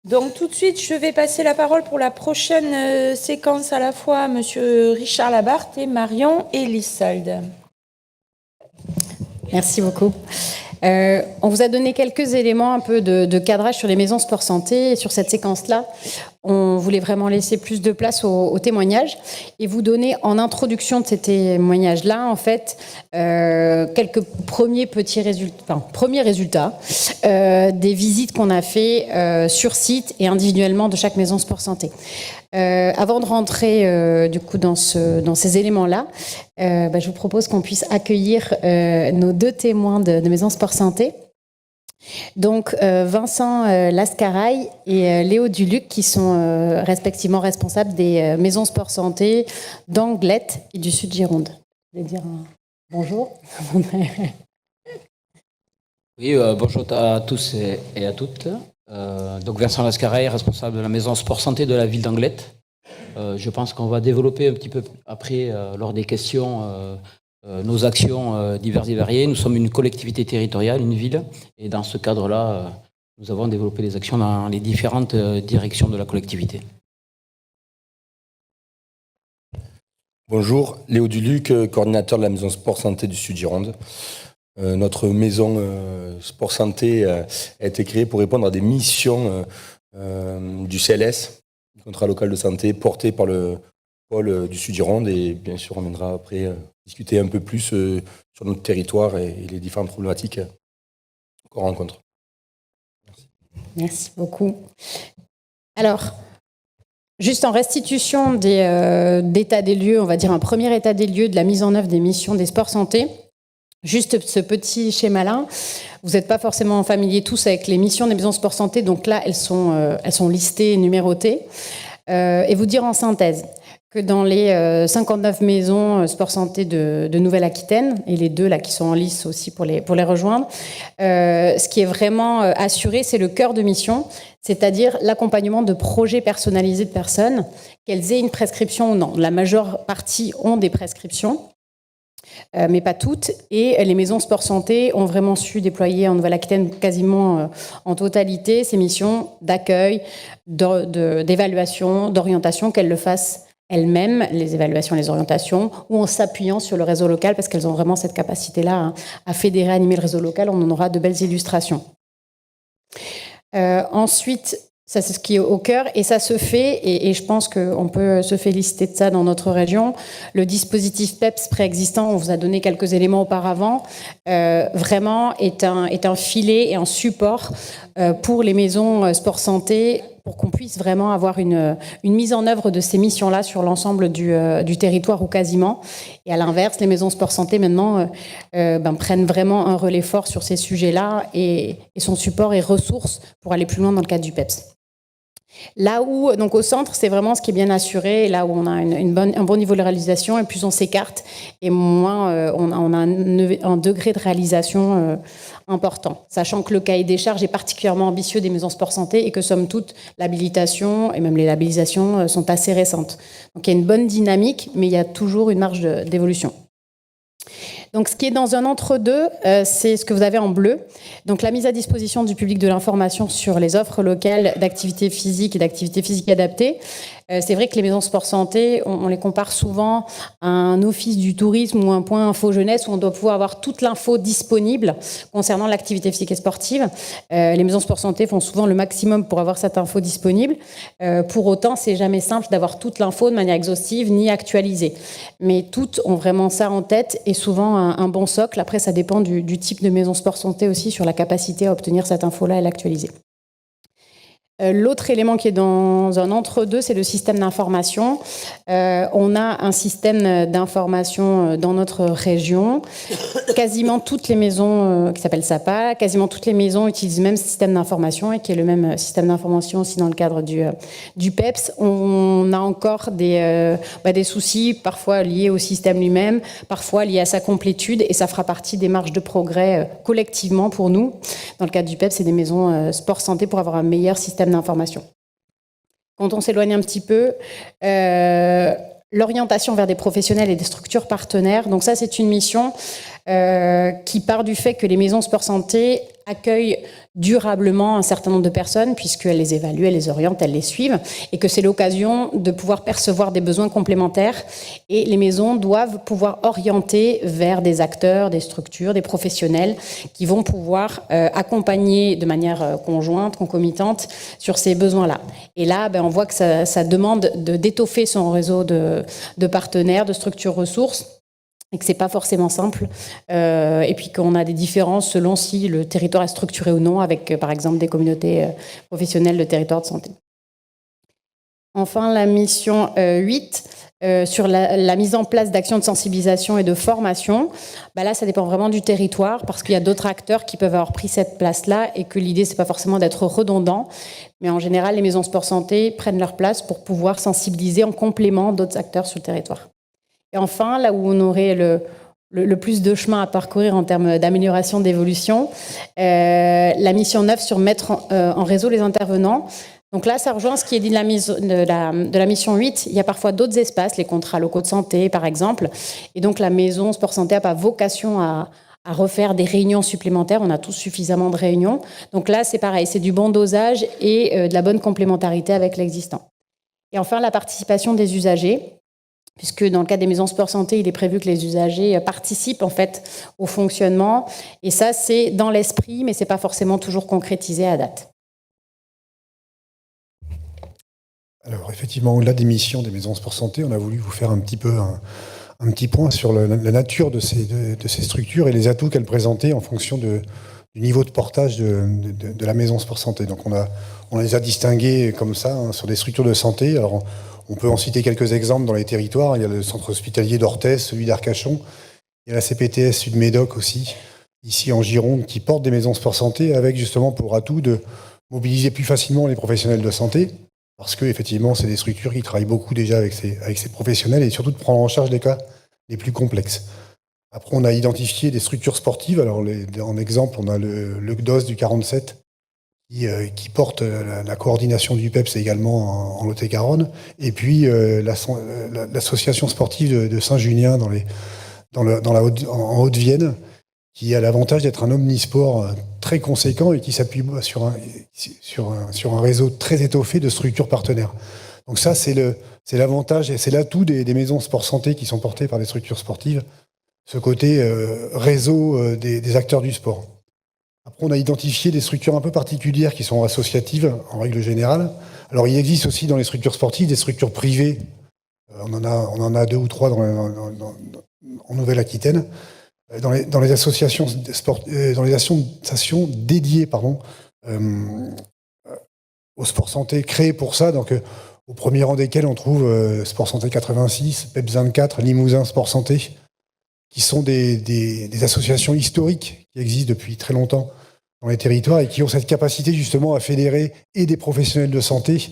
Donc tout de suite, je vais passer la parole pour la prochaine séquence à la fois à Monsieur Richard Labarthe et Marion Elissalde. Merci beaucoup. On vous a donné quelques éléments un peu de cadrage sur les maisons sport santé. Et sur cette séquence-là, on voulait vraiment laisser plus de place aux témoignages et vous donner en introduction de ces témoignages-là, en fait, quelques premiers résultats des visites qu'on a fait sur site et individuellement de chaque maison sport santé. Avant de rentrer du coup dans ces éléments-là, je vous propose qu'on puisse accueillir nos deux témoins de Maison Sport Santé. Donc Vincent Lascaraï et Léo Duluc, qui sont respectivement responsables des maisons Sport Santé d'Anglet et du Sud-Gironde. Je vais dire bonjour. Oui, bonjour à tous et à toutes. Donc Vincent Lascaraï, responsable de la maison Sport Santé de la ville d'Anglet. Je pense qu'on va développer un petit peu après, lors des questions, nos actions diverses et variées. Nous sommes une collectivité territoriale, une ville, et dans ce cadre-là, nous avons développé des actions dans les différentes directions de la collectivité. Bonjour, Léo Duluc, coordinateur de la maison Sport Santé du Sud-Gironde. Notre maison Sport Santé a été créée pour répondre à des missions du CLS, du contrat local de santé, porté par le pôle du Sud-Gironde. Et bien sûr, on viendra après discuter un peu plus sur notre territoire et les différentes problématiques qu'on rencontre. Merci beaucoup. Alors, juste en restitution d'état des lieux, on va dire un premier état des lieux de la mise en œuvre des missions des sports santé. Juste ce petit schéma-là, vous n'êtes pas forcément familiers tous avec les missions des maisons sport santé, donc là, elles sont listées, numérotées. Et vous dire en synthèse que dans les 59 maisons sport santé de Nouvelle-Aquitaine, et les deux là qui sont en lice aussi pour les rejoindre, ce qui est vraiment assuré, c'est le cœur de mission, c'est-à-dire l'accompagnement de projets personnalisés de personnes, qu'elles aient une prescription ou non. La majeure partie ont des prescriptions, mais pas toutes. Et les maisons sport santé ont vraiment su déployer en Nouvelle-Aquitaine quasiment en totalité ces missions d'accueil, d'évaluation, d'orientation, qu'elles le fassent elles-mêmes, les évaluations, les orientations, ou en s'appuyant sur le réseau local, parce qu'elles ont vraiment cette capacité-là à fédérer, animer le réseau local. On en aura de belles illustrations. Ensuite, ça, c'est ce qui est au cœur, et ça se fait, et je pense qu'on peut se féliciter de ça dans notre région. Le dispositif PEPS préexistant, on vous a donné quelques éléments auparavant, vraiment est un filet et un support pour les maisons sport santé, pour qu'on puisse vraiment avoir une mise en œuvre de ces missions-là sur l'ensemble du territoire ou quasiment. Et à l'inverse, les maisons sport santé maintenant prennent vraiment un relais fort sur ces sujets-là et son support et ressources pour aller plus loin dans le cadre du PEPS. Là où, donc au centre, c'est vraiment ce qui est bien assuré, là où on a un bon niveau de réalisation, et plus on s'écarte, et moins on a un degré de réalisation important. Sachant que le cahier des charges est particulièrement ambitieux des maisons sport santé, et que somme toute, l'habilitation, et même les labellisations, sont assez récentes. Donc il y a une bonne dynamique, mais il y a toujours une marge d'évolution. Donc, ce qui est dans un entre-deux, c'est ce que vous avez en bleu. Donc, la mise à disposition du public de l'information sur les offres locales d'activité physique et d'activité physique adaptée. C'est vrai que les maisons sport santé, on les compare souvent à un office du tourisme ou un point info jeunesse où on doit pouvoir avoir toute l'info disponible concernant l'activité physique et sportive. Les maisons sport santé font souvent le maximum pour avoir cette info disponible. Pour autant, c'est jamais simple d'avoir toute l'info de manière exhaustive ni actualisée. Mais toutes ont vraiment ça en tête et souvent un bon socle. Après, ça dépend du type de maison sport santé aussi sur la capacité à obtenir cette info-là et l'actualiser. L'autre élément qui est dans un entre-deux, c'est le système d'information. On a un système d'information dans notre région. Quasiment toutes les maisons, qui s'appelle SAPA, quasiment toutes les maisons utilisent le même système d'information et qui est le même système d'information aussi dans le cadre du PEPS. On a encore des soucis, parfois liés au système lui-même, parfois liés à sa complétude, et ça fera partie des marges de progrès collectivement pour nous, dans le cadre du PEPS et des maisons sport santé, pour avoir un meilleur système d'information. Quand on s'éloigne un petit peu, l'orientation vers des professionnels et des structures partenaires. Donc ça, c'est une mission qui part du fait que les maisons sport santé accueillent durablement un certain nombre de personnes, puisqu'elles les évaluent, elles les orientent, elles les suivent, et que c'est l'occasion de pouvoir percevoir des besoins complémentaires. Et les maisons doivent pouvoir orienter vers des acteurs, des structures, des professionnels qui vont pouvoir accompagner de manière conjointe, concomitante, sur ces besoins-là. Et là, on voit que ça demande d'étoffer son réseau de partenaires, de structures ressources, et que c'est pas forcément simple, et puis qu'on a des différences selon si le territoire est structuré ou non, avec par exemple des communautés professionnelles de territoire de santé. Enfin, la mission 8, sur la mise en place d'actions de sensibilisation et de formation. Là, ça dépend vraiment du territoire, parce qu'il y a d'autres acteurs qui peuvent avoir pris cette place-là, et que l'idée, c'est pas forcément d'être redondant, mais en général, les maisons sport santé prennent leur place pour pouvoir sensibiliser en complément d'autres acteurs sur le territoire. Et enfin, là où on aurait le plus de chemin à parcourir en termes d'amélioration, d'évolution, la mission 9 sur mettre en réseau les intervenants. Donc là, ça rejoint ce qui est dit de la mission 8. Il y a parfois d'autres espaces, les contrats locaux de santé, par exemple. Et donc, la maison sport santé n'a pas vocation à refaire des réunions supplémentaires. On a tous suffisamment de réunions. Donc là, c'est pareil, c'est du bon dosage et de la bonne complémentarité avec l'existant. Et enfin, la participation des usagers, puisque dans le cadre des maisons sport santé, il est prévu que les usagers participent en fait au fonctionnement. Et ça, c'est dans l'esprit, mais c'est pas forcément toujours concrétisé à date. Alors effectivement, au-delà des missions des maisons sport santé, on a voulu vous faire un petit point sur la nature de ces structures et les atouts qu'elles présentaient en fonction du niveau de portage de la maison sport santé. Donc on les a distingués comme ça, sur des structures de santé. Alors on peut en citer quelques exemples dans les territoires. Il y a le centre hospitalier d'Orthez, celui d'Arcachon. Il y a la CPTS Sud-Médoc aussi, ici en Gironde, qui porte des maisons sport santé avec justement pour atout de mobiliser plus facilement les professionnels de santé, parce que effectivement, c'est des structures qui travaillent beaucoup déjà avec ces professionnels, et surtout de prendre en charge les cas les plus complexes. Après, on a identifié des structures sportives. Alors, en exemple, on a le GDOS du 47, qui porte la coordination du PEPS également en Lot-et-Garonne, et puis l'association sportive de Saint-Junien en Haute-Vienne, qui a l'avantage d'être un omnisport très conséquent et qui s'appuie sur un réseau très étoffé de structures partenaires. Donc ça, c'est l'avantage et c'est l'atout des maisons sport santé qui sont portées par des structures sportives, ce côté réseau des acteurs du sport. Après, on a identifié des structures un peu particulières qui sont associatives, en règle générale. Alors, il existe aussi dans les structures sportives des structures privées. On en a 2 ou 3 en Nouvelle-Aquitaine. Dans les associations dédiées au sport santé, créées pour ça. Donc, au premier rang desquelles, on trouve Sport Santé 86, PEPS 24, Limousin Sport Santé, qui sont des associations historiques qui existent depuis très longtemps dans les territoires et qui ont cette capacité justement à fédérer et des professionnels de santé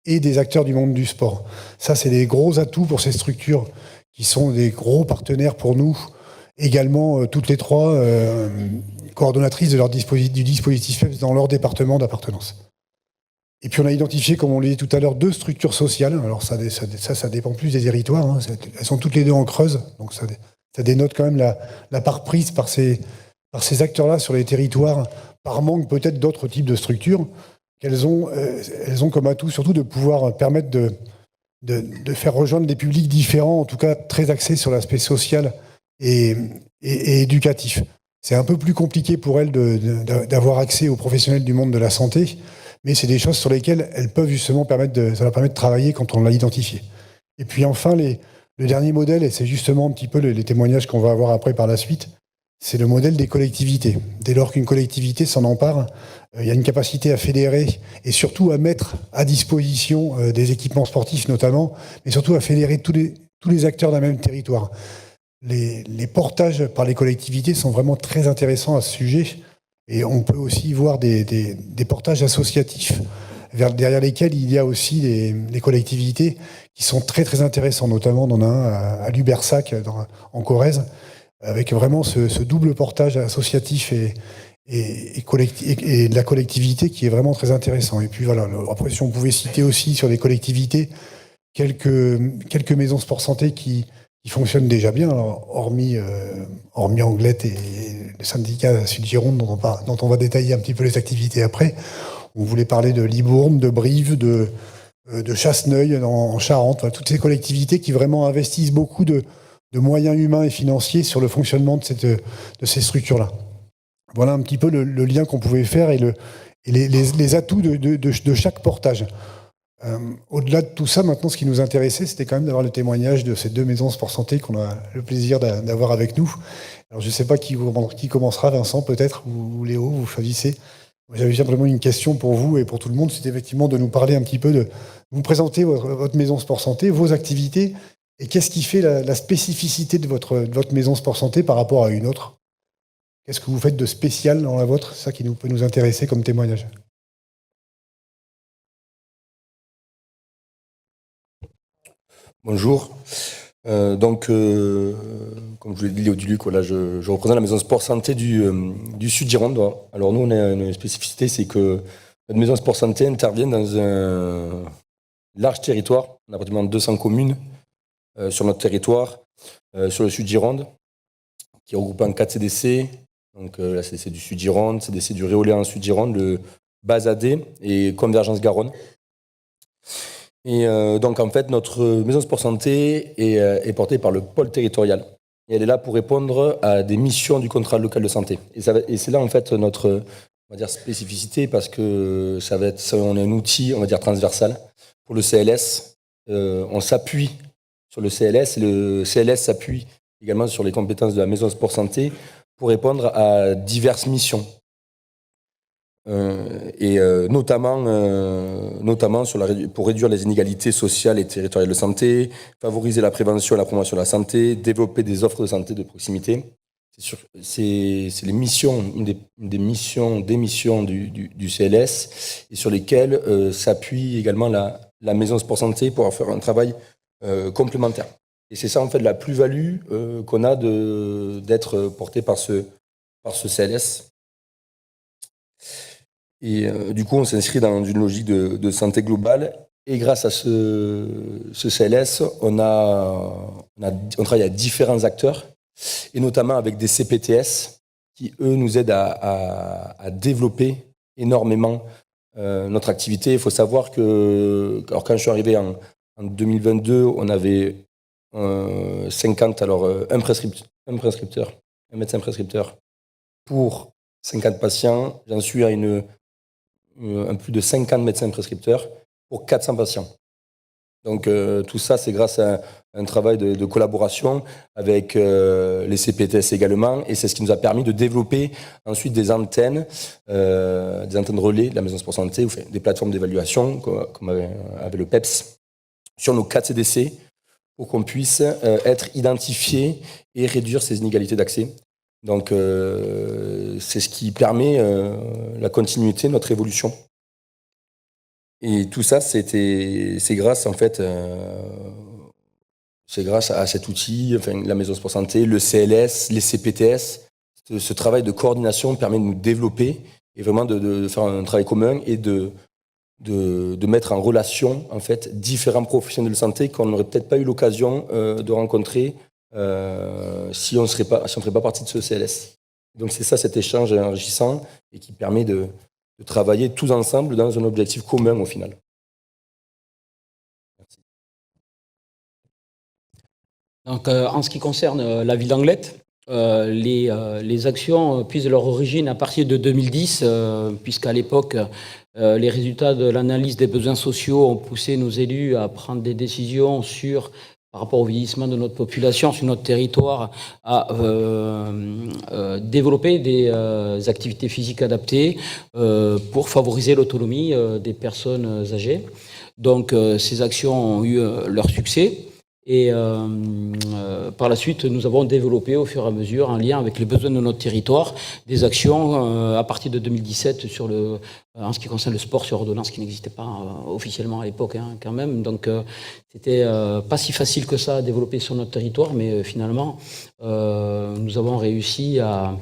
et des acteurs du monde du sport. Ça, c'est des gros atouts pour ces structures qui sont des gros partenaires pour nous. Également, toutes les 3 coordonnatrices du dispositif PEPS dans leur département d'appartenance. Et puis on a identifié, comme on l'a dit tout à l'heure, 2 structures sociales. Alors ça dépend plus des territoires. Hein. Elles sont toutes les 2 en Creuse, donc ça dénote quand même la part prise par ces acteurs-là sur les territoires, par manque peut-être d'autres types de structures, qu'elles ont comme atout surtout de pouvoir permettre de faire rejoindre des publics différents, en tout cas très axés sur l'aspect social et éducatif. C'est un peu plus compliqué pour elles d'avoir accès aux professionnels du monde de la santé, mais c'est des choses sur lesquelles elles peuvent justement ça leur permet de travailler quand on l'a identifié. Et puis enfin, le dernier modèle, et c'est justement un petit peu les témoignages qu'on va avoir après par la suite, c'est le modèle des collectivités. Dès lors qu'une collectivité s'en empare, il y a une capacité à fédérer et surtout à mettre à disposition des équipements sportifs notamment, mais surtout à fédérer tous les acteurs d'un même territoire. Les portages par les collectivités sont vraiment très intéressants à ce sujet, et on peut aussi voir des portages associatifs derrière lesquels il y a aussi des collectivités qui sont très très intéressants. Notamment, on en a un à Lubersac en Corrèze, avec vraiment ce double portage associatif et de la collectivité qui est vraiment très intéressant. Et puis voilà, après, si on pouvait citer aussi sur les collectivités quelques maisons sport santé qui qui fonctionne déjà bien, alors, hormis Anglette et le syndicat Sud-Gironde dont on va détailler un petit peu les activités après. On voulait parler de Libourne, de Brive, de Chasseneuil en Charente, voilà, toutes ces collectivités qui vraiment investissent beaucoup de moyens humains et financiers sur le fonctionnement de ces structures-là. Voilà un petit peu le lien qu'on pouvait faire et les atouts de chaque portage. Au-delà de tout ça, maintenant, ce qui nous intéressait, c'était quand même d'avoir le témoignage de ces 2 maisons sport santé qu'on a le plaisir d'avoir avec nous. Alors, je ne sais pas qui commencera, Vincent peut-être, ou Léo, vous choisissez. J'avais simplement une question pour vous et pour tout le monde, c'est effectivement de nous parler un petit peu de vous présenter votre maison sport santé, vos activités, et qu'est-ce qui fait la spécificité de votre maison sport santé par rapport à une autre. Qu'est-ce que vous faites de spécial dans la vôtre? C'est ça qui peut nous intéresser comme témoignage. Bonjour. Comme je vous l'ai dit, Léo Duluc, voilà, je représente la maison sport santé du Sud-Gironde. Alors nous, on a une spécificité, c'est que notre maison sport santé intervient dans un large territoire. On a pratiquement 200 communes sur notre territoire, sur le Sud-Gironde, qui regroupe en 4 CDC. Donc la CDC du Sud-Gironde, CDC du Réolais en Sud-Gironde, le Bazadé et Convergence Garonne. Et donc, en fait, notre maison sport santé est portée par le pôle territorial. Et elle est là pour répondre à des missions du contrat local de santé. Et c'est là, en fait, notre, on va dire, spécificité, parce que on est un outil, on va dire, transversal. Pour le CLS, on s'appuie sur le CLS, et le CLS s'appuie également sur les compétences de la maison sport santé pour répondre à diverses missions. Notamment pour réduire les inégalités sociales et territoriales de santé, favoriser la prévention et la promotion de la santé, développer des offres de santé de proximité. C'est les missions, des missions du CLS, et sur lesquelles s'appuie également la maison sport santé pour faire un travail complémentaire. Et c'est ça, en fait, la plus-value qu'on a d'être porté par ce CLS. Et du coup, on s'inscrit dans une logique de santé globale. Et grâce à ce CLS, on travaille à différents acteurs, et notamment avec des CPTS qui, eux, nous aident à développer énormément notre activité. Il faut savoir que, alors, quand je suis arrivé en 2022, on avait 50, alors un médecin prescripteur pour 50 patients. J'en suis à un plus de 50 médecins prescripteurs pour 400 patients. Donc tout ça, c'est grâce à un travail de collaboration avec les CPTS également, et c'est ce qui nous a permis de développer ensuite des antennes relais de la maison sport santé, ou des plateformes d'évaluation comme avec le PEPS sur nos 4 CDC, pour qu'on puisse être identifié et réduire ces inégalités d'accès. Donc, c'est ce qui permet la continuité de notre évolution. Et tout ça, c'est grâce, en fait, c'est grâce à cet outil, enfin, la maison sport santé, le CLS, les CPTS. Ce travail de coordination permet de nous développer et vraiment de faire un travail commun et de mettre en relation, en fait, différents professionnels de santé qu'on n'aurait peut-être pas eu l'occasion de rencontrer si on ne ferait pas partie de ce CLS. Donc c'est ça, cet échange enrichissant, et qui permet de travailler tous ensemble dans un objectif commun au final. Merci. Donc, en ce qui concerne la ville d'Anglette, les actions puisent leur origine à partir de 2010, puisqu'à l'époque, les résultats de l'analyse des besoins sociaux ont poussé nos élus à prendre des décisions par rapport au vieillissement de notre population sur notre territoire, à développer des activités physiques adaptées pour favoriser l'autonomie des personnes âgées. Donc, ces actions ont eu leur succès. Et par la suite, nous avons développé au fur et à mesure, en lien avec les besoins de notre territoire, des actions à partir de 2017 en ce qui concerne le sport sur ordonnance, qui n'existait pas officiellement à l'époque, quand même. Donc, c'était pas si facile que ça à développer sur notre territoire, mais finalement, nous avons réussi à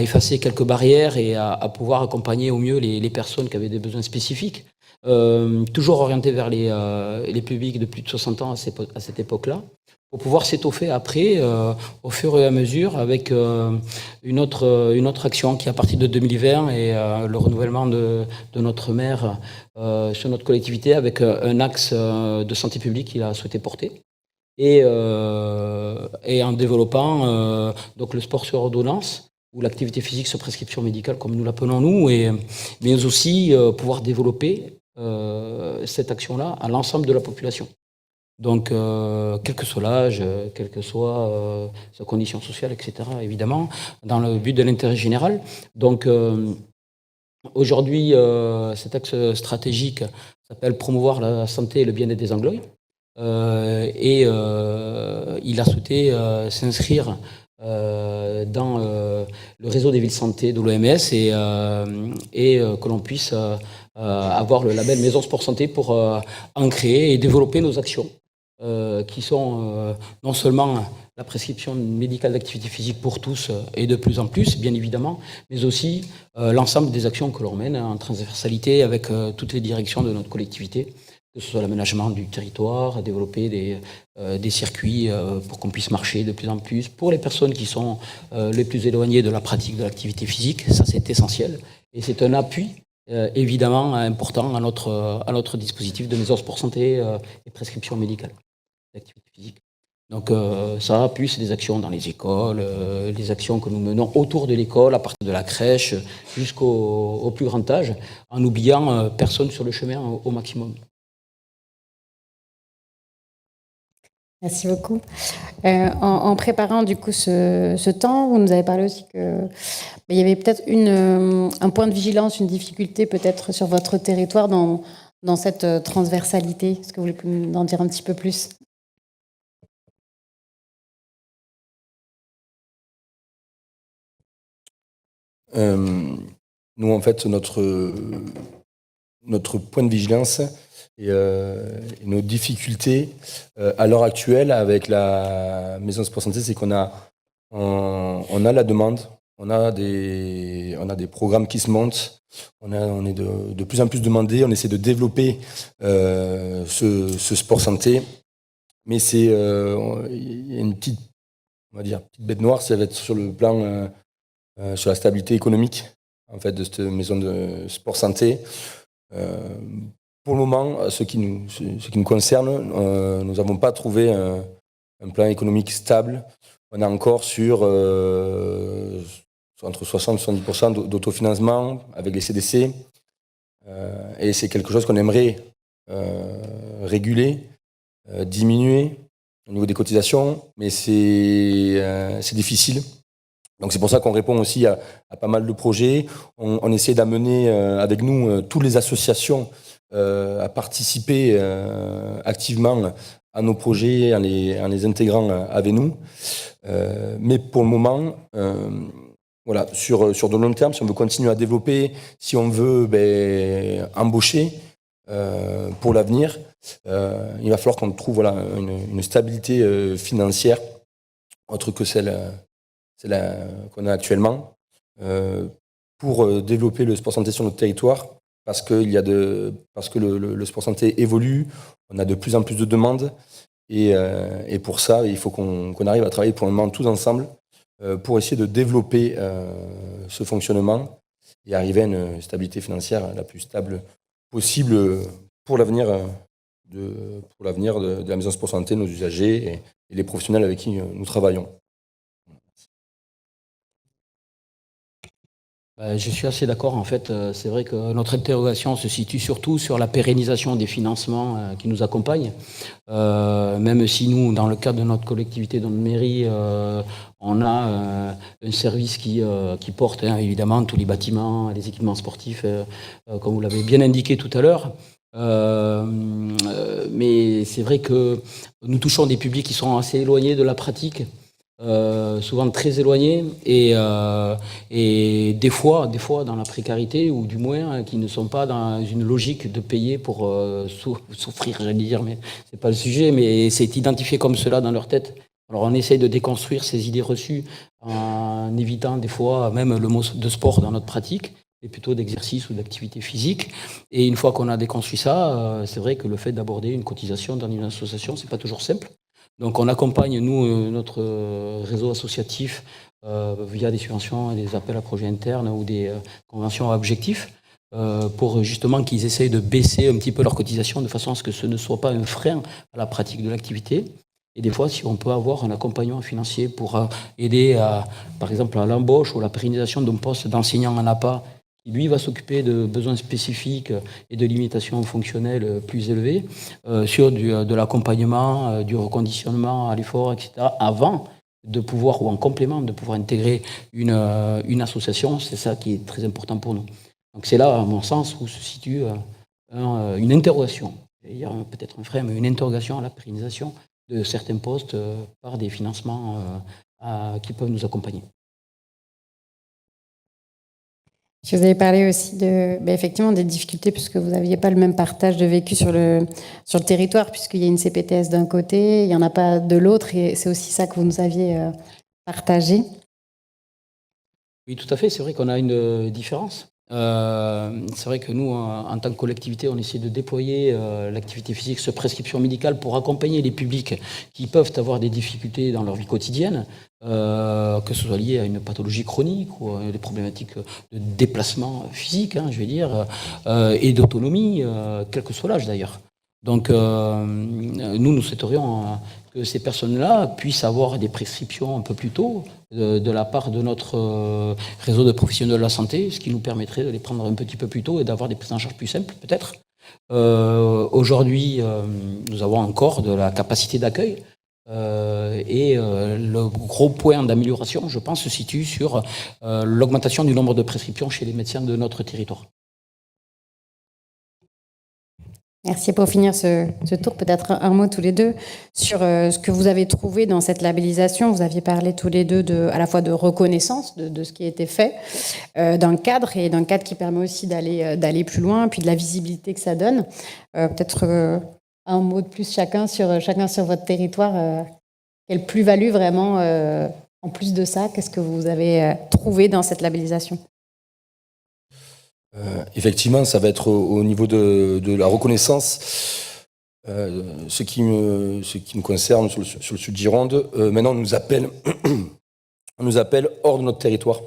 effacer quelques barrières et à pouvoir accompagner au mieux les personnes qui avaient des besoins spécifiques. toujours orienté vers les publics de plus de 60 ans à cette époque-là, pour pouvoir s'étoffer après, au fur et à mesure, avec une autre action qui, à partir de 2020, est le renouvellement de notre maire sur notre collectivité, avec un axe de santé publique qu'il a souhaité porter. Et en développant donc le sport sur ordonnance, ou l'activité physique sur prescription médicale, comme nous l'appelons nous, mais aussi pouvoir développer cette action-là à l'ensemble de la population. Donc, quel que soit l'âge, quelle que soit sa condition sociale, etc., évidemment, dans le but de l'intérêt général. Donc, aujourd'hui, cet axe stratégique s'appelle promouvoir la santé et le bien-être des Anglois. Et il a souhaité s'inscrire dans le réseau des villes santé de l'OMS et que l'on puisse avoir le label Maison Sport Santé pour en créer et développer nos actions qui sont non seulement la prescription médicale d'activité physique pour tous et de plus en plus, bien évidemment, mais aussi l'ensemble des actions que l'on mène en transversalité avec toutes les directions de notre collectivité, que ce soit l'aménagement du territoire, développer des circuits pour qu'on puisse marcher de plus en plus. Pour les personnes qui sont les plus éloignées de la pratique de l'activité physique, ça c'est essentiel. Et c'est un appui évidemment important à notre dispositif de maison sport santé et prescription médicale d'activité physique. Donc ça, plus des actions dans les écoles, les actions que nous menons autour de l'école, à partir de la crèche jusqu'au plus grand âge, en n'oubliant personne sur le chemin au maximum. Merci beaucoup. En préparant du coup ce temps, vous nous avez parlé aussi que il y avait peut-être un point de vigilance, une difficulté peut-être sur votre territoire dans cette transversalité. Est-ce que vous voulez nous en dire un petit peu plus ? Nous, en fait, notre point de vigilance et nos difficultés à l'heure actuelle avec la Maison Sport Santé, c'est qu'on a la demande, on a des programmes qui se montent, on est de plus en plus demandé, on essaie de développer ce sport santé, mais il y a une petite bête noire, ça va être sur le plan sur la stabilité économique en fait de cette maison de sport santé. Pour le moment, ce qui nous concerne, nous n'avons pas trouvé un plan économique stable. On est encore sur entre 60 et 70% d'autofinancement avec les CDC. Et c'est quelque chose qu'on aimerait réguler, diminuer au niveau des cotisations, mais c'est difficile. Donc c'est pour ça qu'on répond aussi à pas mal de projets. On essaie d'amener avec nous toutes les associations à participer activement à nos projets en les intégrant avec nous. Mais pour le moment, voilà, sur de long terme, si on veut continuer à développer, si on veut embaucher pour l'avenir, il va falloir qu'on trouve une stabilité financière autre que celle qu'on a actuellement pour développer le sport santé sur notre territoire, parce que le sport santé évolue, on a de plus en plus de demandes et pour ça il faut qu'on arrive à travailler pour le moment tous ensemble pour essayer de développer ce fonctionnement et arriver à une stabilité financière la plus stable possible pour l'avenir de la maison sport santé, nos usagers et les professionnels avec qui nous travaillons. Je suis assez d'accord. En fait, c'est vrai que notre interrogation se situe surtout sur la pérennisation des financements qui nous accompagnent. Même si nous, dans le cadre de notre collectivité, de notre mairie, on a un service qui porte évidemment tous les bâtiments, les équipements sportifs, comme vous l'avez bien indiqué tout à l'heure. Mais c'est vrai que nous touchons des publics qui sont assez éloignés de la pratique. Souvent très éloignés et des fois dans la précarité, ou du moins qui ne sont pas dans une logique de payer pour souffrir, j'allais dire, mais c'est pas le sujet, mais c'est identifié comme cela dans leur tête. Alors on essaye de déconstruire ces idées reçues en évitant des fois même le mot de sport dans notre pratique, mais plutôt d'exercice ou d'activité physique. Et une fois qu'on a déconstruit ça, c'est vrai que le fait d'aborder une cotisation dans une association, c'est pas toujours simple. Donc on accompagne, nous, notre réseau associatif via des subventions, des appels à projets internes ou des conventions à objectifs, pour justement qu'ils essayent de baisser un petit peu leur cotisation de façon à ce que ce ne soit pas un frein à la pratique de l'activité. Et des fois, si on peut avoir un accompagnement financier pour aider, par exemple, à l'embauche ou à la pérennisation d'un poste d'enseignant en APA, qui lui va s'occuper de besoins spécifiques et de limitations fonctionnelles plus élevées, sur de l'accompagnement, du reconditionnement à l'effort, etc., avant de pouvoir, ou en complément, de pouvoir intégrer une association, c'est ça qui est très important pour nous. Donc c'est là, à mon sens, où se situe une interrogation. Il y a peut-être un frein, mais une interrogation à la pérennisation de certains postes par des financements qui peuvent nous accompagner. Vous avez parlé aussi effectivement des difficultés puisque vous n'aviez pas le même partage de vécu sur le territoire, puisqu'il y a une CPTS d'un côté, il n'y en a pas de l'autre, et c'est aussi ça que vous nous aviez partagé. Oui, tout à fait. C'est vrai qu'on a une différence. C'est vrai que nous, en tant que collectivité, on essaie de déployer l'activité physique sur prescription médicale pour accompagner les publics qui peuvent avoir des difficultés dans leur vie quotidienne, que ce soit lié à une pathologie chronique ou à des problématiques de déplacement physique, je vais dire, et d'autonomie, quel que soit l'âge d'ailleurs. Donc, nous souhaiterions que ces personnes-là puissent avoir des prescriptions un peu plus tôt de la part de notre réseau de professionnels de la santé, ce qui nous permettrait de les prendre un petit peu plus tôt et d'avoir des prises en charge plus simples, peut-être. Aujourd'hui, nous avons encore de la capacité d'accueil et le gros point d'amélioration, je pense, se situe sur l'augmentation du nombre de prescriptions chez les médecins de notre territoire. Merci. Pour finir ce tour, peut-être un mot tous les deux sur ce que vous avez trouvé dans cette labellisation. Vous aviez parlé tous les deux à la fois de reconnaissance de ce qui a été fait, d'un cadre, et d'un cadre qui permet aussi d'aller plus loin, puis de la visibilité que ça donne. Peut-être un mot de plus chacun sur votre territoire. Quelle plus-value vraiment, en plus de ça, qu'est-ce que vous avez trouvé dans cette labellisation ? Effectivement, ça va être au niveau de la reconnaissance. Ce qui me concerne sur le sud Gironde, maintenant on nous appelle hors de notre territoire.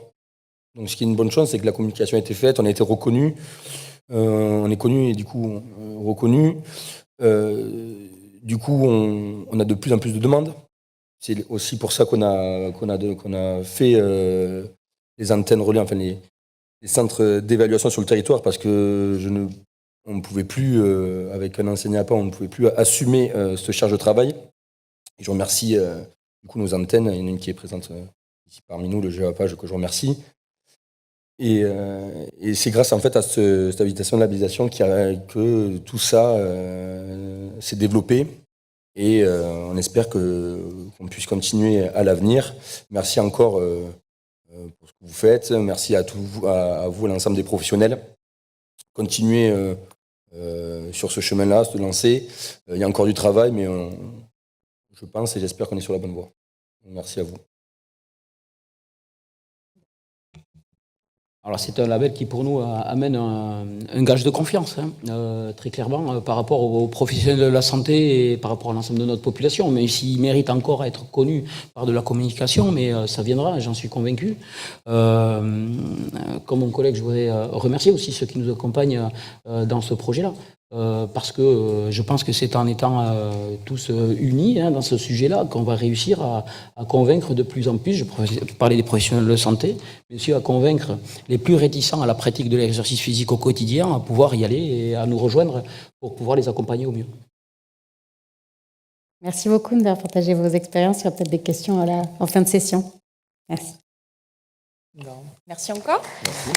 Donc ce qui est une bonne chose, c'est que la communication a été faite, on a été reconnu, on est connu et du coup reconnu. Du coup, on a de plus en plus de demandes. C'est aussi pour ça qu'on a fait les antennes relais, enfin les centres d'évaluation sur le territoire, parce que on ne pouvait plus, avec un enseignant à pas, on ne pouvait plus assumer cette charge de travail. Et je remercie du coup nos antennes. Il y en a une qui est présente ici parmi nous, le GEAPA, que je remercie. Et c'est grâce en fait à cette invitation de labellisation que tout ça s'est développé. Et on espère qu'on puisse continuer à l'avenir. Merci encore pour ce que vous faites. Merci à vous, à l'ensemble des professionnels. Continuez sur ce chemin-là, se lancer. Il y a encore du travail, mais je pense et j'espère qu'on est sur la bonne voie. Merci à vous. Alors c'est un label qui pour nous amène un gage de confiance, très clairement, par rapport aux professionnels de la santé et par rapport à l'ensemble de notre population. Mais s'il mérite encore à être connu par de la communication, mais ça viendra, j'en suis convaincu. Comme mon collègue, je voudrais remercier aussi ceux qui nous accompagnent dans ce projet-là. Parce que je pense que c'est en étant tous unis dans ce sujet-là qu'on va réussir à convaincre de plus en plus, je parlais des professionnels de santé, mais aussi à convaincre les plus réticents à la pratique de l'exercice physique au quotidien à pouvoir y aller et à nous rejoindre pour pouvoir les accompagner au mieux. Merci beaucoup d'avoir partagé vos expériences. Il y aura peut-être des questions en fin de session. Merci. Merci encore. Merci.